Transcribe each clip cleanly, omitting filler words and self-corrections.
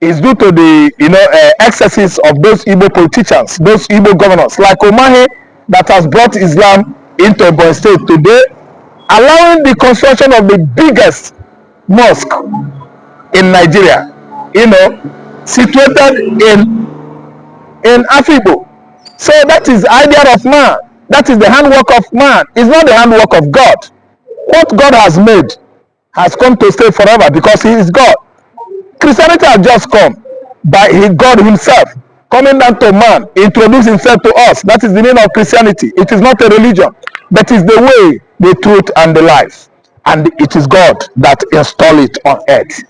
is due to the excesses of those Igbo politicians, those Igbo governors like Omahe that has brought Islam into Ebonyi State today, allowing the construction of the biggest mosque in Nigeria, situated in Afibo. So that is the idea of man. That is the handwork of man. It's not the handwork of God. What God has made has come to stay forever because He is God. Christianity has just come by God Himself coming down to man, introduce Himself to us. That is the meaning of Christianity. It is not a religion, but it's the way, the truth, and the life. And it is God that installed it on earth.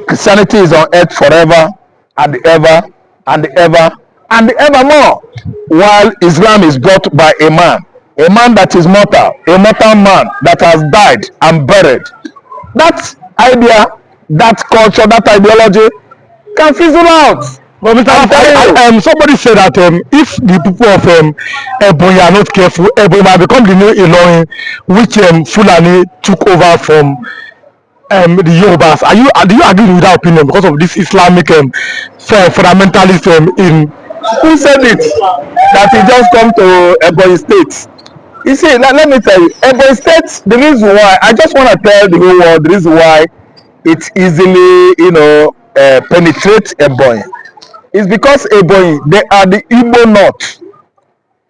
Christianity is on earth forever and ever and ever and evermore, while Islam is brought by a man that is mortal, a mortal man that has died and buried. That idea, that culture, that ideology can fizzle out. But Mr. Somebody said that if the people of Ebonyi are not careful, Ebonyi might become the new Ilorin, which Fulani took over from the Yorubas. Do you agree with that opinion because of this Islamic fundamentalist in? Who said it? That he just come to Ebonyi State. You see, let me tell you, Ebonyi State, the reason why, I just want to tell the whole world the reason why it easily, penetrates Ebonyi. It's because Ebonyi, they are the Igbo North.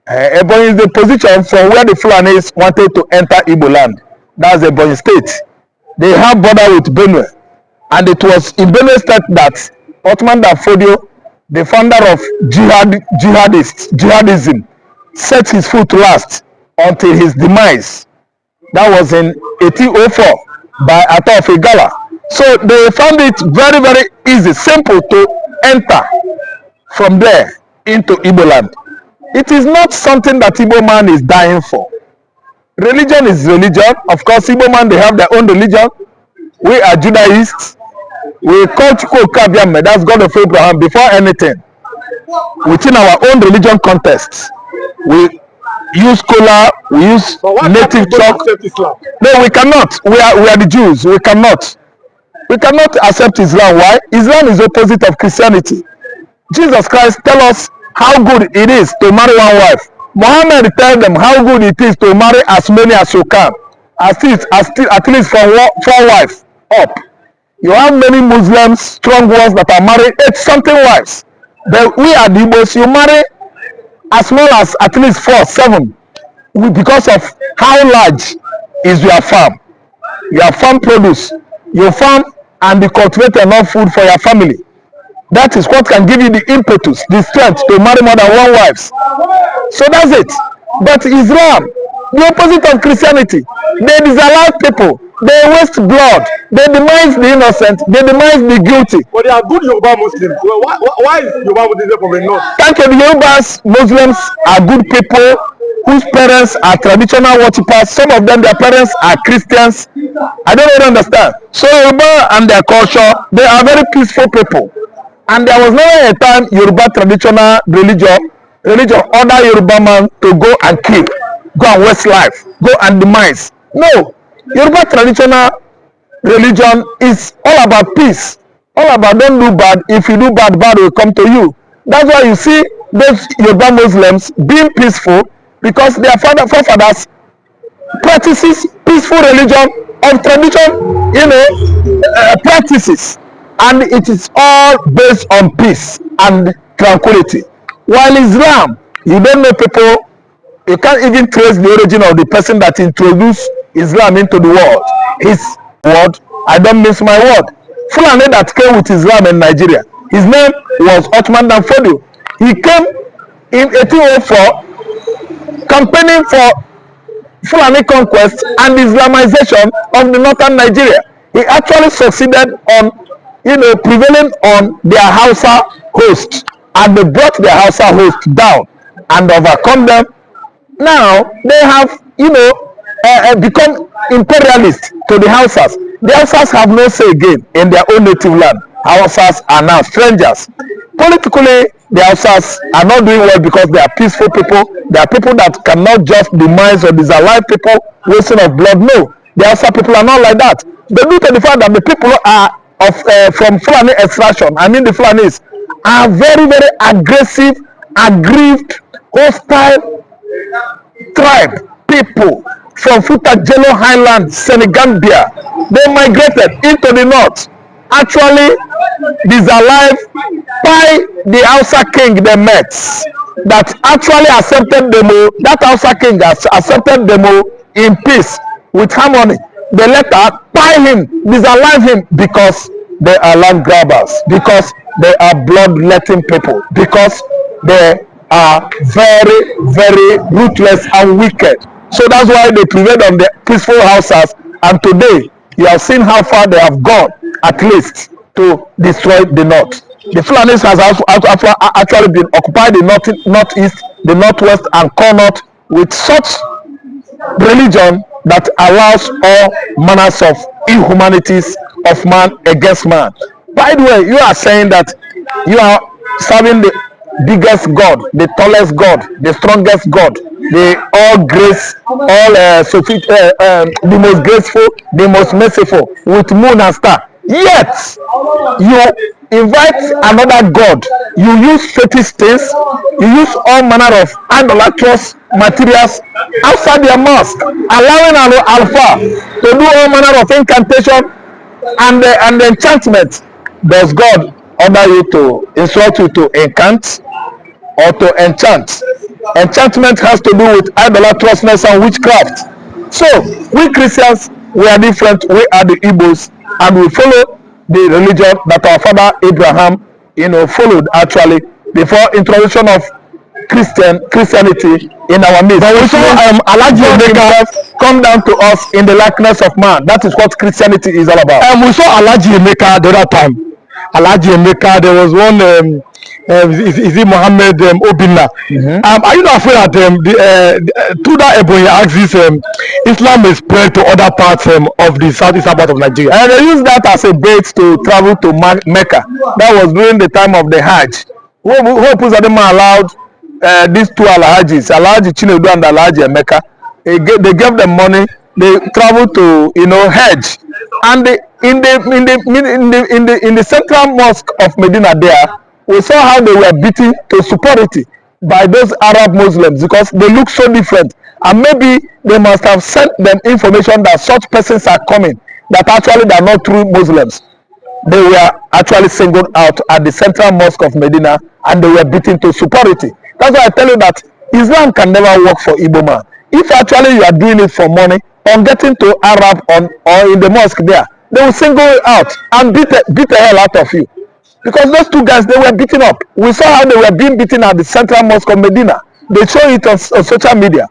Ebonyi is the position from where the Fulanis wanted to enter Igbo land. That's Ebonyi State. They have border with Benue. And it was in Benue State that Ottoman Danfodio, the founder of jihadism, set his foot last until his demise. That was in 1804 by Atta of Igala. So they found it very, very easy, simple to enter from there into Igbo land. It is not something that Igbo man is dying for. Religion is religion. Of course, Igbo man, they have their own religion. We are Judaists. We call Chukwu Kabiame, that's God of Abraham, before anything. Within our own religion context, we use kola, we use native chalk. No, we cannot. We are the Jews. We cannot. We cannot accept Islam. Why? Islam is opposite of Christianity. Jesus Christ tell us how good it is to marry one wife. Muhammad tell them how good it is to marry as many as you can. At least from 4 wives up. You have many Muslims, strong ones that are married 8-something wives. But we are the Igbos, you marry as small as at least 4, 7. Because of how large is your farm. Your farm produce. You farm and you cultivate enough food for your family. That is what can give you the impetus, the strength to marry more than 1 wife. So that's it. But Islam, the opposite of Christianity, they disallow people, they waste blood, they demise the innocent, they demise the guilty. But they are good Yoruba Muslims. Well, why is Yoruba Muslims from the north? Thank you. The Yorubas, Muslims are good people whose parents are traditional worshippers. Some of them, their parents are Christians. I don't really understand. So Yoruba and their culture, they are very peaceful people. And there was never a time Yoruba traditional religion order Yoruba man to go and kill, go and waste life, go and demise. No, Yoruba traditional religion is all about peace, all about don't do bad. If you do bad, bad will come to you. That's why you see those Yoruba Muslims being peaceful because their forefathers practices peaceful religion of tradition, practices. And it is all based on peace and tranquility. While Islam, you don't know people, you can't even trace the origin of the person that introduced Islam into the world. His word, I don't miss my word. Fulani that came with Islam in Nigeria, his name was Ottoman Danfodio. He came in 1804 campaigning for Fulani conquest and Islamization of the northern Nigeria. He actually succeeded on prevailing on their Hausa host, and they brought their Hausa host down and overcome them. Now they have, become imperialist to the Hausas. The Hausas have no say again in their own native land. Hausas are now strangers. Politically, the Hausas are not doing well because they are peaceful people. They are people that cannot just demise or disallow people wasting of blood. No, the Hausa people are not like that. But due to the fact that the people are from Fulani extraction, I mean the Fulanis, are very, very aggressive, aggrieved, hostile tribe people from Futajelo Highland, Senegambia. They migrated into the north, actually disalive by the Hausa king they met, that actually accepted them. That Hausa king has accepted them in peace with harmony. They later buy him, disalive him, because they are land grabbers, because they are bloodletting people, because they are very, very ruthless and wicked. So that's why they prevailed on the peaceful houses, and today you have seen how far they have gone, at least to destroy the north. The Fulanis has actually been occupied the northeast, the northwest, and corner with such religion that allows all manners of inhumanities of man against man. By the way, you are saying that you are serving the biggest God, the tallest God, the strongest God, the all grace, all the most graceful, the most merciful, with moon and star. Yet you invite another God, you use fetish things, you use all manner of idolatrous materials outside their mosque, allowing an alpha to do all manner of incantation and enchantment. Does God order you to instruct you to incant or to enchant? Enchantment has to do with idolatrousness and witchcraft. So we Christians, we are different. We are the Igbos, and we follow the religion that our father Abraham, followed actually before introduction of Christianity in our midst. But we saw Alhaji Emeka come down to us in the likeness of man. That is what Christianity is all about. We saw Alhaji Emeka the other time. Alhaji Emeka, there was one, is it Mohammed Obinna? Are you not afraid that through that Ebonyi axis, Islam is spread to other parts of the southeastern part of Nigeria? And they use that as a bait to travel to Mecca. That was during the time of the Hajj. Hope allowed these two Alhajis, Alhaji Chinedu and Alhaji Emeka. They gave them money. They traveled to Hajj, and in the central mosque of Medina there, we saw how they were beaten to superiority by those Arab Muslims because they look so different, and maybe they must have sent them information that such persons are coming, that actually they are not true Muslims. They were actually singled out at the central mosque of Medina, and they were beaten to superiority. That's why I tell you that Islam can never work for Igbo man. If actually you are doing it for money, on getting to Arab or in the mosque there, they will single you out and beat the hell out of you. Because those two guys, they were beaten up. We saw how they were being beaten at the central mosque of Medina. They show it on social media.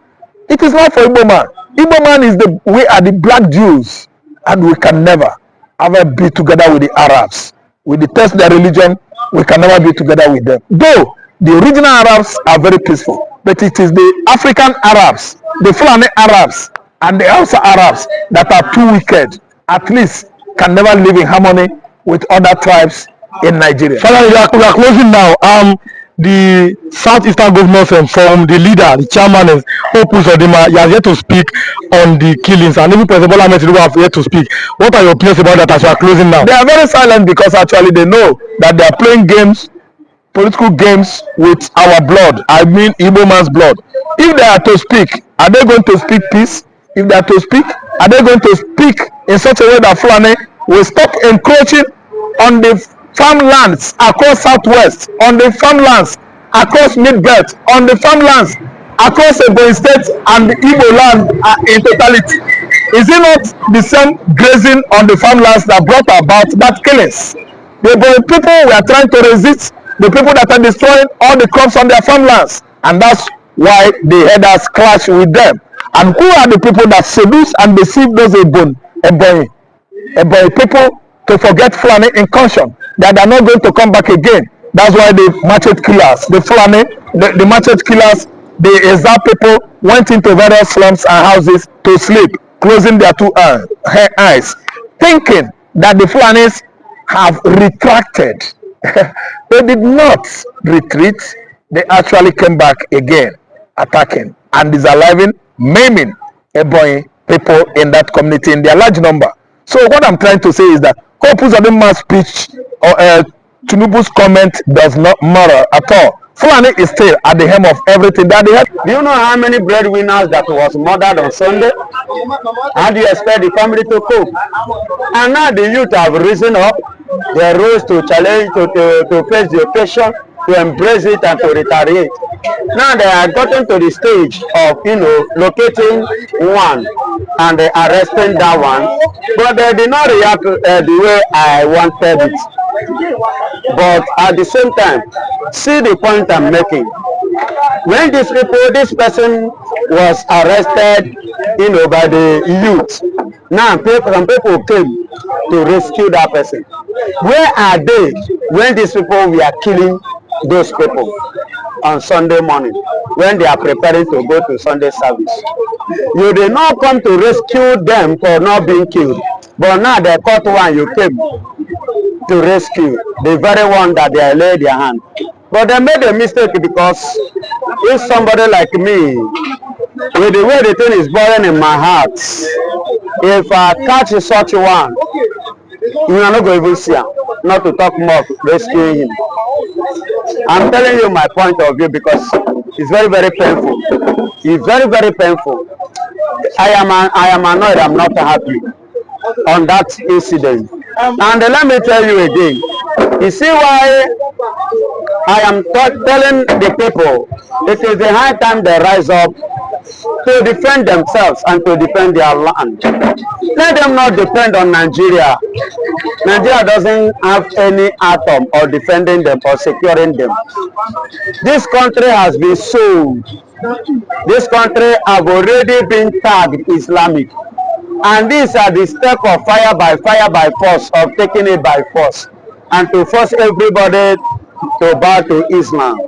It is not for Igbo man. Igbo man we are the black Jews, and we can never ever be together with the Arabs. We detest their religion. We can never be together with them. Though the original Arabs are very peaceful, but it is the African Arabs, the Fulani Arabs, and the Hausa Arabs that are too wicked, at least can never live in harmony with other tribes in Nigeria. Father, we are closing now. The Southeastern Governors Forum, the leader, the chairman, Opus Odima, he has yet to speak on the killings, and even President Bola Ahmed Tinubu have yet to speak. What are your opinions about that as we are closing now? They are very silent because actually they know that they are playing games, political games with our blood. I mean Igbo man's blood. If they are to speak, are they going to speak peace? If they are to speak, are they going to speak in such a way that Fulani will stop encroaching on the farmlands across Southwest, on the farmlands across Mid-Belt, on the farmlands across Ebonyi State and the Igbo land in totality? Is it not the same grazing on the farmlands that brought about that killings? The Ebonyi people were trying to resist the people that are destroying all the crops on their farmlands, and that's why the headers clash with them. And who are the people that seduce and deceive those Ebonyi people to forget Fulani incursion, that are not going to come back again? That's why the machete killers, the Fulani, the machete killers, the Ezra people went into various slums and houses to sleep, closing their two eyes, thinking that the Fulanis have retracted. They did not retreat. They actually came back again, attacking and disaliving, maiming Ebonyi people in that community in their large number. So what I'm trying to say is that Hope Uzodinma's speech or Tinubu's comment does not matter at all. Fulani is still at the helm of everything that they have. Do you know how many breadwinners that was murdered on Sunday? How do you expect the family to cope? And now the youth have risen up. They rose to challenge, to face the occasion, to embrace it and to retaliate. Now they have gotten to the stage of, locating one and arresting that one, but they did not react the way I wanted it. But at the same time, see the point I'm making. When this person was arrested, by the youth. Now, some people came to rescue that person. Where are they when these people were killing those people on Sunday morning, when they are preparing to go to Sunday service? You did not come to rescue them for not being killed, but now they caught one, you came to rescue the very one that they laid their hand. But they made a mistake, because if somebody like me, with the way the thing is boiling in my heart, if I catch such one, you are not going to even see him, not to talk more of rescuing him. I'm telling you my point of view, because it's very, very painful. It's very, very painful. I am annoyed. I'm not happy on that incident. And let me tell you again, you see why I am telling the people, it is the high time they rise up to defend themselves and to defend their land. Let them not depend on Nigeria. Nigeria doesn't have any atom or defending them or securing them. This country has been sold. This country have already been tagged Islamic. And these are the step of fire by force, of taking it by force, and to force everybody to bow to Islam.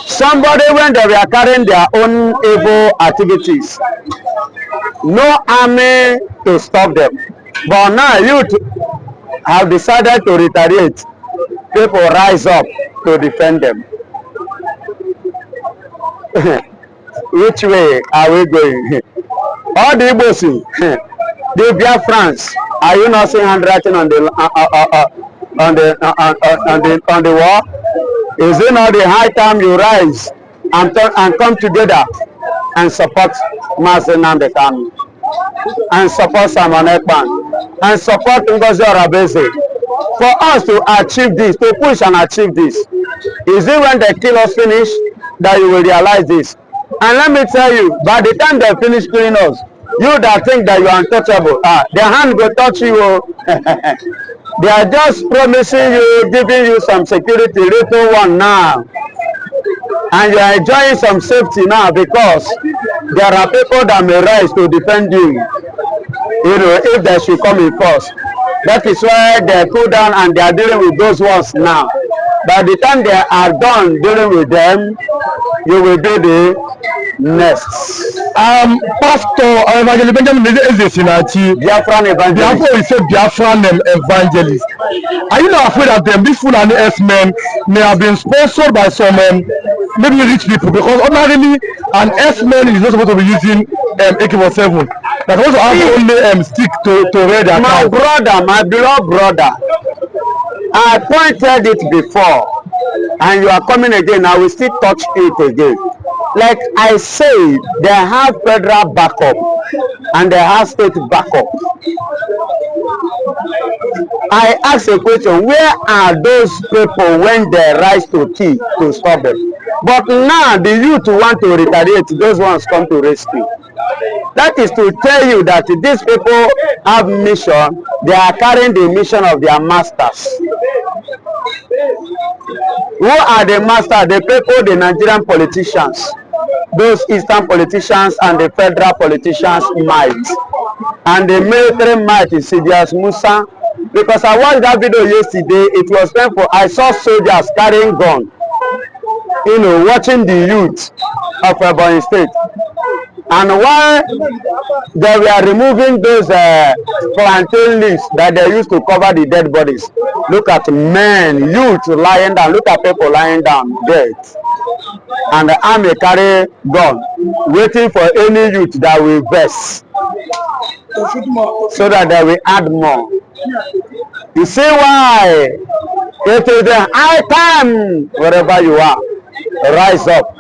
Somebody, when they were carrying their own evil activities, no army to stop them. But now youth have decided to retaliate. People rise up to defend them. Which way are we going? All the Igbos, the Biafrans, are you not seeing handwriting on the wall? Is it not the high time you rise and come together and support Mazi Nnamdi Kanu, and support Simon Ekpan, and support Ngozi Orabeze, for us to achieve this, to push and achieve this? Is it when they kill us finish that you will realize this? And let me tell you, by the time they finish killing us, you that think that you are untouchable, their hand will touch you. They are just promising you, giving you some security, little one now. And you are enjoying some safety now, because there are people that may rise to defend you, if they should come in first. That is why they cool down and they are dealing with those ones now. By the time they are done dealing with them, you will be the next. Pastor Evangelist Benjamin Ezesinachi, Biafran evangelist. Biafra is a Biafran evangelist. Are you not afraid that these Fulani herdsmen may have been sponsored by some maybe rich people? Because ordinarily an herdsman is not supposed to be using AK-47. They're supposed to have only stick to raid their My cow. brother, my beloved brother, I pointed it before, and you are coming again. I will still touch it again. Like I said, they have federal backup and they have state backup. I ask a question: where are those people when they rise to kill to stop them? But now the youth want to retaliate. Those ones come to rescue. That is to tell you that these people have mission. They are carrying the mission of their masters. Who are the masters? The people, the Nigerian politicians, those eastern politicians and the federal politicians might. And the military might is Sidious Musa. Because I watched that video yesterday, it was painful. I saw soldiers carrying guns, watching the youth of Ebonyi State. And while they were removing those plantain leaves that they used to cover the dead bodies, look at men, youth lying down, look at people lying down dead. And the army carry gun, waiting for any youth that will vest. so that they will add more. You see why? It is the high time, wherever you are, rise up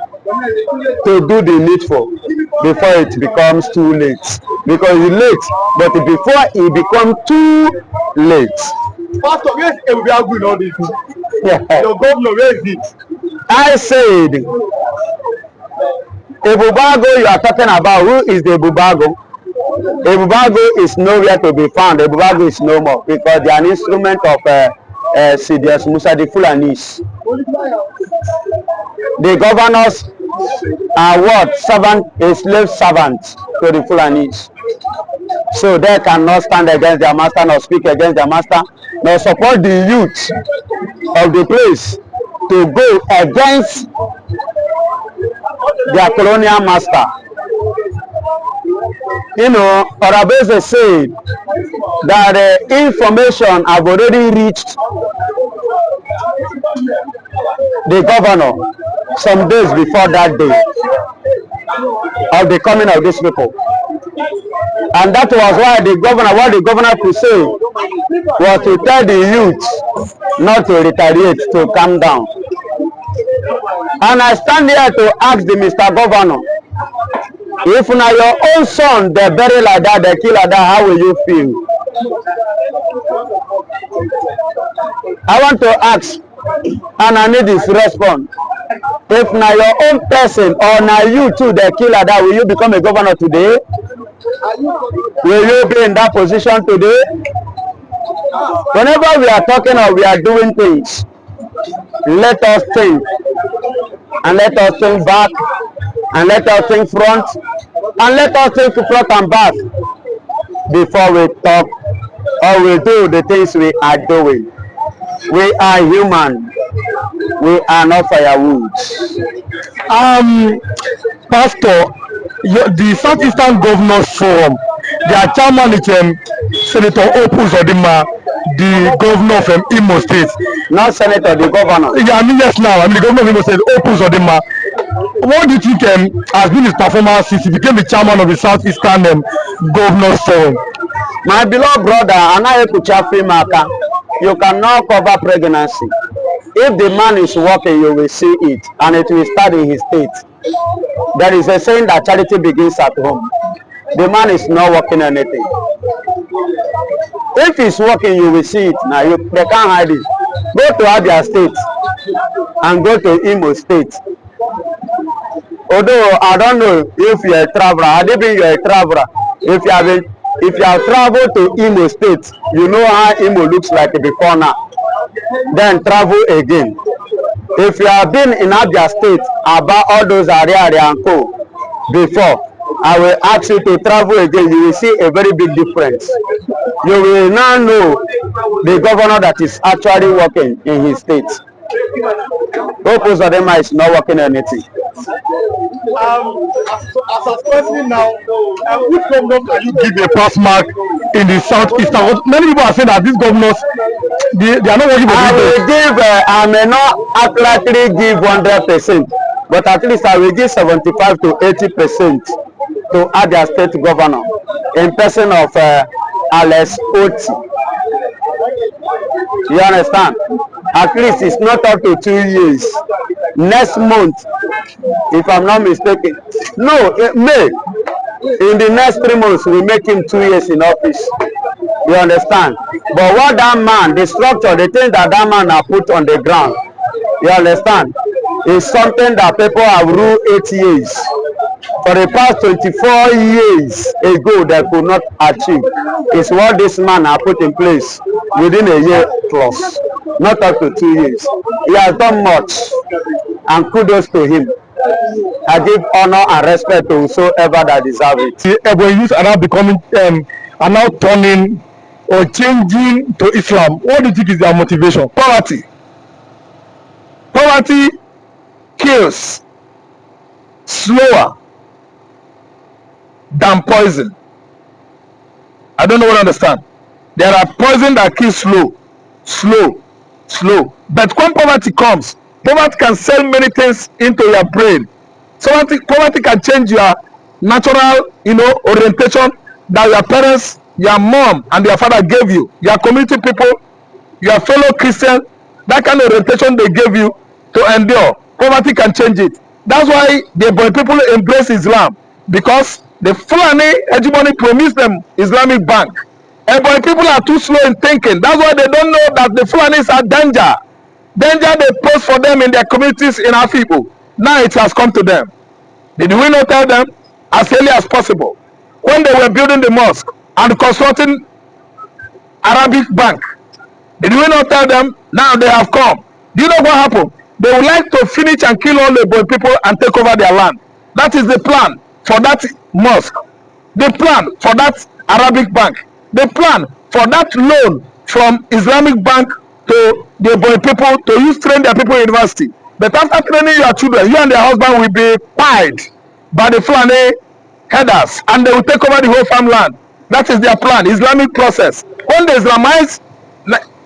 to do the needful before it becomes too late. Because it's late, but before it becomes too late. Pastor, where is Ebonyi in all this? Yeah. Your governor, where is it? I said, Ebubago you are talking about, who is the Ebubago? Ebubago is nowhere to be found. Ebubago is no more because they are an instrument of CDS Musa, the Fulanis. The governors are what? Slave servants to the Fulanis. So they cannot stand against their master, nor speak against their master, nor support the youth of the place to go against their colonial master. You know, Orabese said that information have already reached the governor some days before that day of the coming of these people. And that was why the governor, what the governor could say was to tell the youth not to retaliate, to calm down. And I stand here to ask the Mr. Governor, if now your own son they bury like that, they kill like that, how will you feel? I want to ask, and I need this response. If now your own person or now you too they kill like that, will you become a governor today? Will you be in that position today? Whenever we are talking or we are doing things, let us think, and let us think back, and let us think front, and let us think front and back before we talk or we do the things we are doing. We are human. We are not firewood. Pastor, the Southeastern Governors Forum, their chairman is Senator Opus Odima, the governor of Imo State. Not senator, the governor. Yeah, I mean yes now. I mean the governor of Imo State, Opus Odima. What do you think has been his performance since he became the chairman of the Southeastern Governors Forum? My beloved brother, you cannot cover pregnancy. If the man is working, you will see it, and it will start in his state. There is a saying that charity begins at home. The man is not working anything. If he's working, you will see it. Now they can't hide it. Go to Abia State and go to Imo State. Although I don't know if you're a traveler, I didn't think you're a traveler. If you have traveled to Imo State, you know how Imo looks like before now. Then travel again. If you have been in Abia State about all those area and co before, I will ask you to travel again. You will see a very big difference. You will now know the governor that is actually working in his state. Opus Odema is not working anything. As a person now, which governor can you give a pass mark in the Southeastern? Many people are saying that these governors, they are not working for I may not accurately give 100%, but at least I will give 75 to 80% to Abia State Governor in person of Alex Oti. You understand? At least it's not up to 2 years. Next month, if I'm not mistaken, no, May. In the next 3 months, we make him 2 years in office. You understand? But what that man, the structure, the thing that man has put on the ground, you understand, is something that people have ruled 8 years. For the past 24 years ago, they could not achieve. It's what this man has put in place within a year plus, not up to 2 years. He has done much, and kudos to him. I give honor and respect to whosoever that deserve it. The Ebonyi youth are now becoming, are now turning or changing to Islam. What do you think is their motivation? Poverty. Poverty kills slower than poison. I don't know what I understand. There are poison that kills slow. But when poverty comes, poverty can sell many things into your brain. So poverty can change your natural, orientation. that your parents, your mom, and your father gave you, your community people, your fellow Christians, that kind of orientation they gave you to endure. Poverty can change it. That's why the Ebonyi people embrace Islam, because the Fulani hegemony promised them Islamic bank. Ebonyi people are too slow in thinking. That's why they don't know that the Fulanis are danger. Danger they pose for them in their communities in our people. Now it has come to them. Did we not tell them as early as possible when they were building the mosque and constructing Arabic bank? Did we not tell them? Now they have come. Do you know what happened? They would like to finish and kill all the boy people and take over their land. That is the plan for that mosque. The plan for that Arabic bank. The plan for that loan from Islamic bank to the boy people to use train their people in university. But after training your children, you and their husband will be pied by the Fulani headers, and they will take over the whole farmland. That is their plan, Islamic process. When they Islamize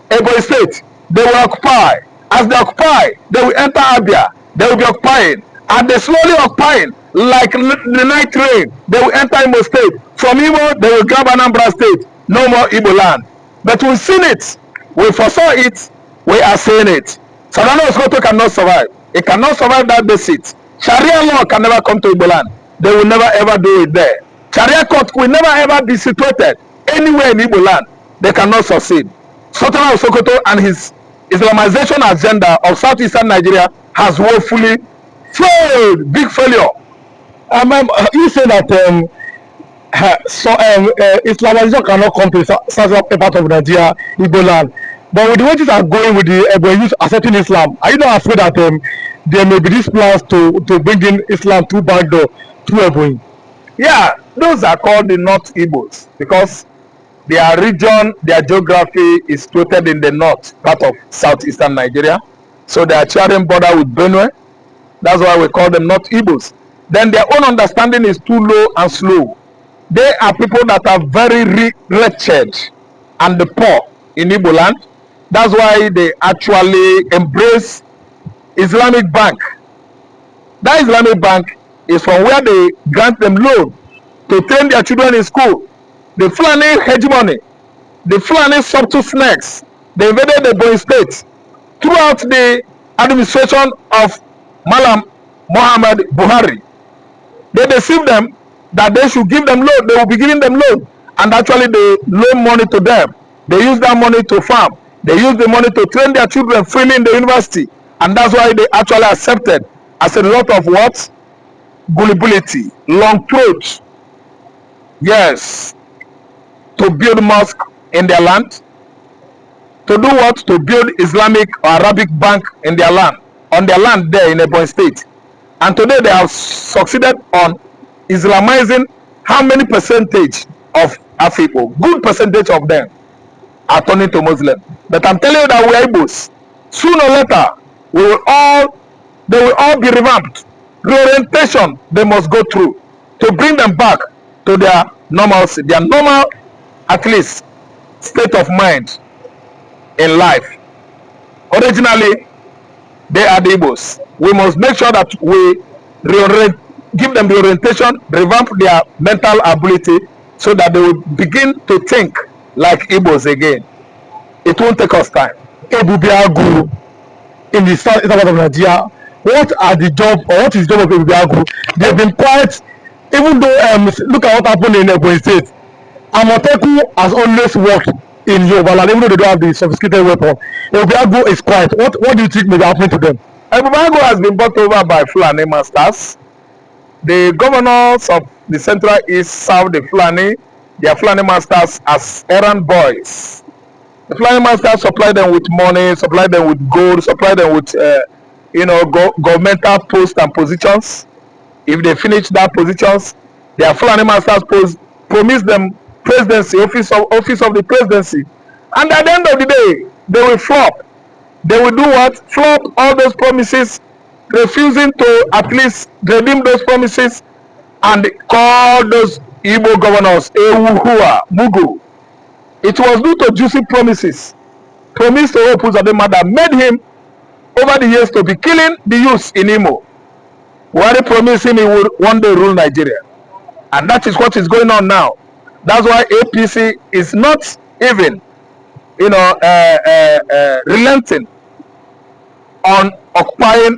Ebonyi State, they will occupy. As they occupy, they will enter Abia. They will be occupying. And they slowly occupying, like the night rain, they will enter Imo State. From Imo, they will grab Anambra State. No more Igbo land. But we've seen it. We foresaw it. We are seeing it. Sadano Osokoto cannot survive. It cannot survive that basis. Sharia law can never come to Igbo land. They will never ever do it there. Sharia court will never ever be situated anywhere in Igbo land. They cannot succeed. Sultan of Sokoto and his Islamization agenda of southeastern Nigeria has woefully failed. Big failure. You say that Islamization cannot come to southern part of Nigeria, Igbo land. But with the way things are going with the Ebonyi youth accepting Islam, are you not afraid that there may be these plans to bring in Islam through back door through Ebonyi? Yeah, those are called the North Igbos because their region, their geography is situated in the north part of southeastern Nigeria. So they are sharing border with Benue. That's why we call them North Igbos. Then their own understanding is too low and slow. They are people that are very wretched and the poor in Igbo land. That's why they actually embrace Islamic bank. That Islamic bank is from where they grant them loan to train their children in school. The Fulani hegemony, the Fulani subtle snakes, they invaded the Ebonyi State throughout the administration of Malam Muhammad Buhari. They deceived them that they should give them loan, they will be giving them loan, and actually they loan money to them. They use that money to farm. They use the money to train their children freely in the university, and that's why they actually accepted as a lot of what? Gullibility, long throat. Yes. To build mosque in their land. To do what? To build Islamic or Arabic bank in their land, on their land there in Ebonyi State. And today they have succeeded on Islamizing how many percentage of our people? Good percentage of them are turning to Muslim. But I'm telling you that we are Igbos. Sooner or later, they will all be revamped. Reorientation they must go through to bring them back to their normalcy, their normal, at least, state of mind in life. Originally, they are the Igbos. We must make sure that we give them the orientation, revamp their mental ability so that they will begin to think like Igbos again. It won't take us time. Ebubiagu in the south part of Nigeria, what is the job of Ebubiagu? They've been quiet, even though look at what happened in Ebonyi State. Amoteku has always worked in Yoruba land, even though they don't have the sophisticated weapon. Ebubiagu is quiet. What do you think may be happening to them? Ebubiagu has been bought over by Fulani masters. The governors of the Central East serve the Fulani, their Fulani masters as errand boys. The Fulani masters supply them with money, supply them with gold, supply them with governmental posts and positions. If they finish that positions, their Fulani masters promise them presidency, office of the presidency, and at the end of the day, they will flop. They will do what? Flop all those promises, refusing to at least redeem those promises, and call those Igbo governors Ewuhua Mugu. It was due to juicy promises, promised to Opuzadema that made him over the years to be killing the youths in Imo. Buhari promised him he would one day rule Nigeria, and that is what is going on now. That's why APC is not even, relenting on occupying